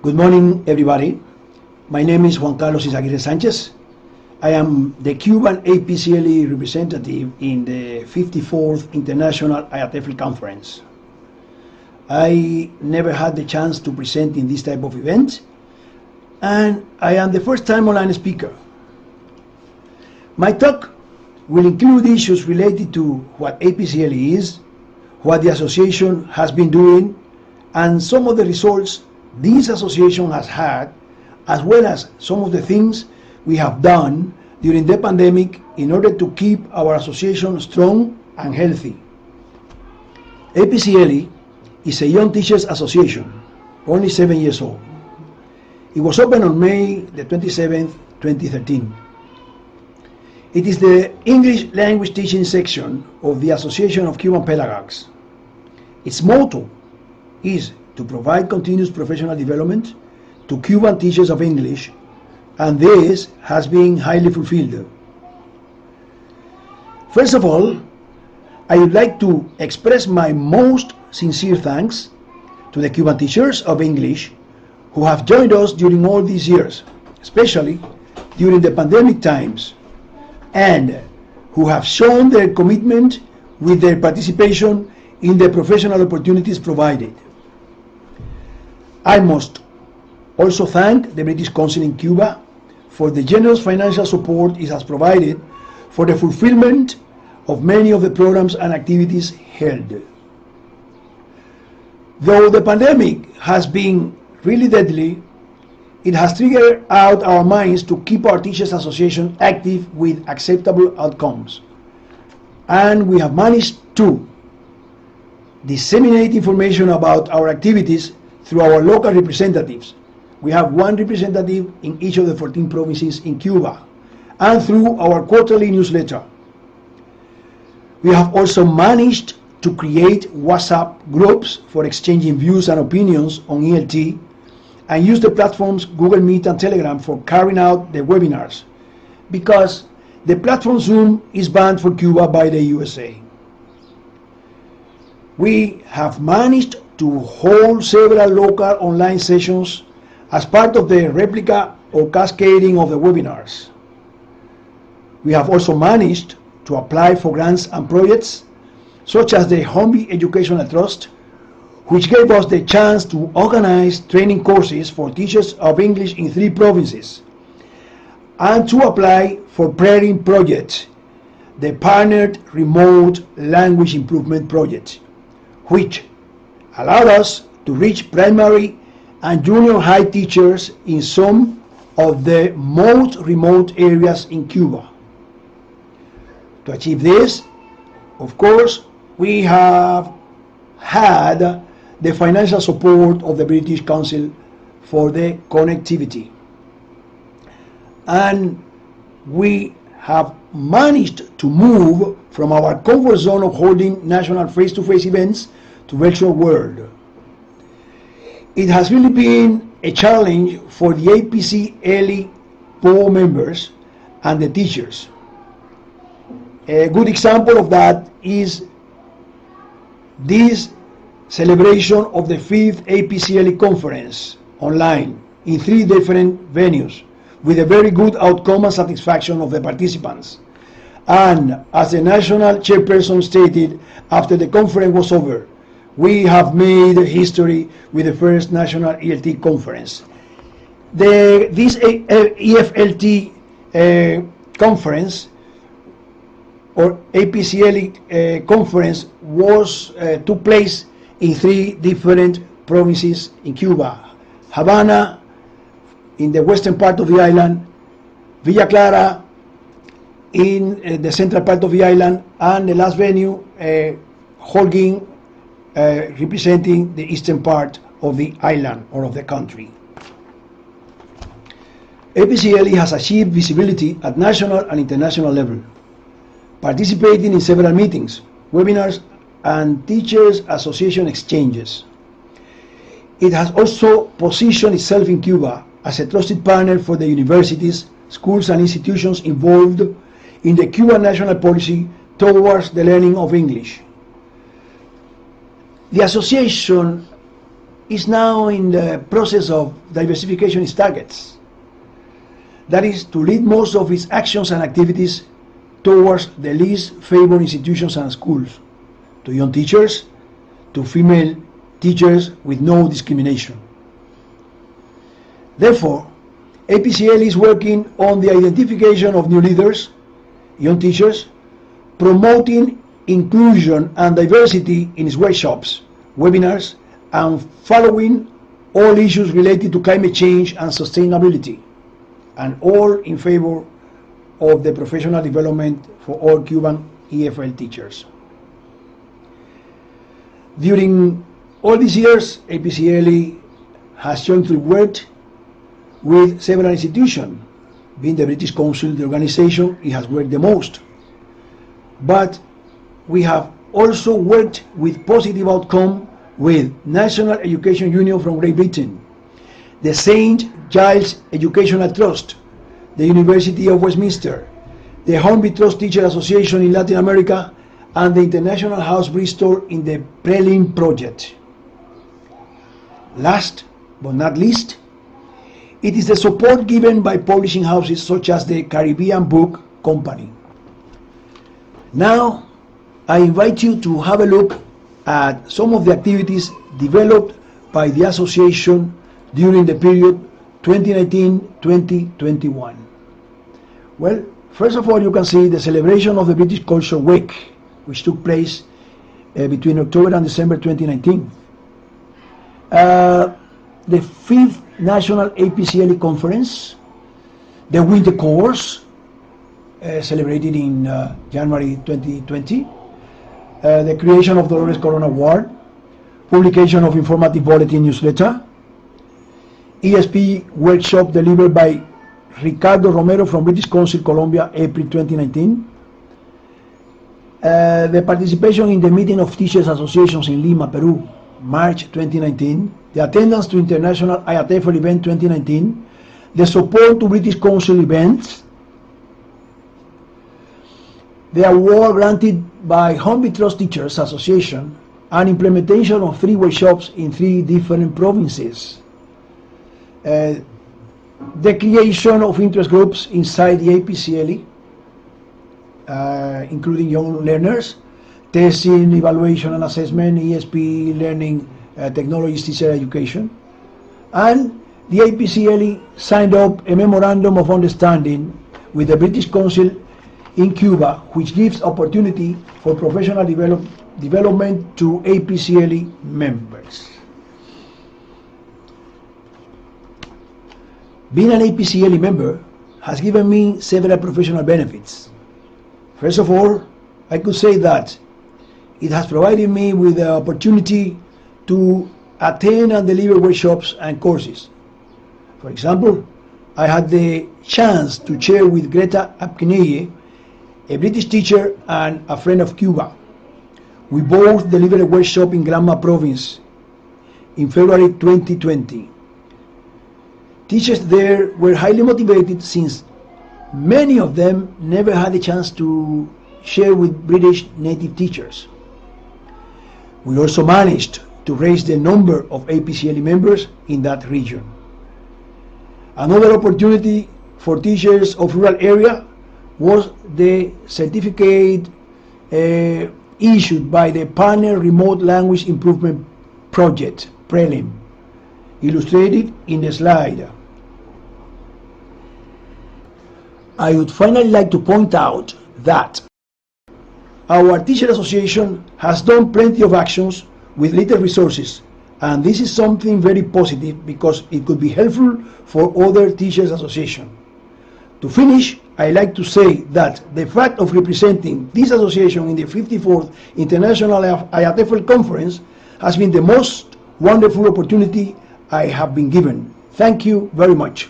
Good morning, everybody. My name is Juan Carlos Izaguirre Sanchez. I am the Cuban APC-ELI representative in the 54th International IATEFL Conference. I never had the chance to present in this type of event, and I am the first-time online speaker. My talk will include issues related to what APC-ELI is, what the association has been doing, and some of the results this association has had, as well as some of the things we have done during the pandemic in order to keep our association strong and healthy. APC-ELI is a young teachers association, only 7 years old. It was opened on May the 27th, 2013. It is the English language teaching section of the Association of Cuban Pedagogues. Its motto is to provide continuous professional development to Cuban teachers of English, and this has been highly fulfilled. First of all, I would like to express my most sincere thanks to the Cuban teachers of English who have joined us during all these years, especially during the pandemic times, and who have shown their commitment with their participation in the professional opportunities provided. I must also thank the British Council in Cuba for the generous financial support it has provided for the fulfillment of many of the programs and activities held. Though the pandemic has been really deadly, it has triggered out our minds to keep our Teachers Association active with acceptable outcomes. And we have managed to disseminate information about our activities through our local representatives. We have one representative in each of the 14 provinces in Cuba, and through our quarterly newsletter. We have also managed to create WhatsApp groups for exchanging views and opinions on ELT, and use the platforms Google Meet and Telegram for carrying out the webinars, because the platform Zoom is banned for Cuba by the USA. We have managed to hold several local online sessions as part of the replica or cascading of the webinars. We have also managed to apply for grants and projects such as the Homby Educational Trust, which gave us the chance to organize training courses for teachers of English in 3 provinces, and to apply for Prairie Project, the partnered remote language improvement project, which allowed us to reach primary and junior high teachers in some of the most remote areas in Cuba. To achieve this, of course, we have had the financial support of the British Council for the connectivity. And we have managed to move from our comfort zone of holding national face-to-face events to virtual world. It has really been a challenge for the APC-ELI board members and the teachers. A good example of that is this celebration of the 5th APC-ELI conference online in 3 different venues, with a very good outcome and satisfaction of the participants. And as the national chairperson stated after the conference was over, we have made history with the first national ELT conference. This EFLT conference, or APC-ELI conference, took place in 3 different provinces in Cuba: Havana, in the western part of the island; Villa Clara, in the central part of the island; and the last venue, Holguín, representing the eastern part of the island or of the country. APC-ELI has achieved visibility at national and international level, participating in several meetings, webinars, and teachers association exchanges. It has also positioned itself in Cuba as a trusted partner for the universities, schools, and institutions involved in the Cuban national policy towards the learning of English. The association is now in the process of diversification its targets. That is, to lead most of its actions and activities towards the least favored institutions and schools, to young teachers, to female teachers with no discrimination. Therefore, APC-ELI is working on the identification of new leaders, young teachers, promoting inclusion and diversity in its workshops, webinars, and following all issues related to climate change and sustainability, and all in favor of the professional development for all Cuban EFL teachers. During all these years, APC-ELI has jointly worked with several institutions, being the British Council, the organization it has worked the most. But we have also worked with positive outcome with National Education Union from Great Britain, the St. Giles Educational Trust, the University of Westminster, the Hornby Trust Teacher Association in Latin America, and the International House Bristol in the Prelim project. Last but not least, it is the support given by publishing houses such as the Caribbean Book Company. Now, I invite you to have a look at some of the activities developed by the association during the period 2019-2021. Well, first of all, you can see the celebration of the British Culture Week, which took place between October and December 2019. The 5th National APC-ELI Conference, the Winter Course, celebrated in January 2020, the creation of Dolores Corona Award, publication of informative bulletin newsletter, ESP workshop delivered by Ricardo Romero from British Council, Colombia, April 2019, the participation in the meeting of teachers associations in Lima, Peru, March 2019, the attendance to international IATEFL event 2019, the support to British Council events, the award granted by Hornby Trust Teachers Association, and implementation of 3 workshops in 3 different provinces. The creation of interest groups inside the APC-ELI, including young learners, testing, evaluation and assessment, ESP, learning, technologies, teacher education. And the APC-ELI signed up a memorandum of understanding with the British Council in Cuba, which gives opportunity for professional development to APC-ELI members. Being an APC-ELI member has given me several professional benefits. First of all, I could say that it has provided me with the opportunity to attend and deliver workshops and courses. For example, I had the chance to share with Greta Apkeneye, a British teacher and a friend of Cuba. We both delivered a workshop in Granma province in February 2020. Teachers there were highly motivated since many of them never had a chance to share with British native teachers. We also managed to raise the number of APC-ELI members in that region. Another opportunity for teachers of rural area was the certificate issued by the Partner Remote Language Improvement Project, Prelim, illustrated in the slide. I would finally like to point out that our teacher association has done plenty of actions with little resources, and this is something very positive because it could be helpful for other teachers associations. To finish, I like to say that the fact of representing this association in the 54th International IATEFL Conference has been the most wonderful opportunity I have been given. Thank you very much.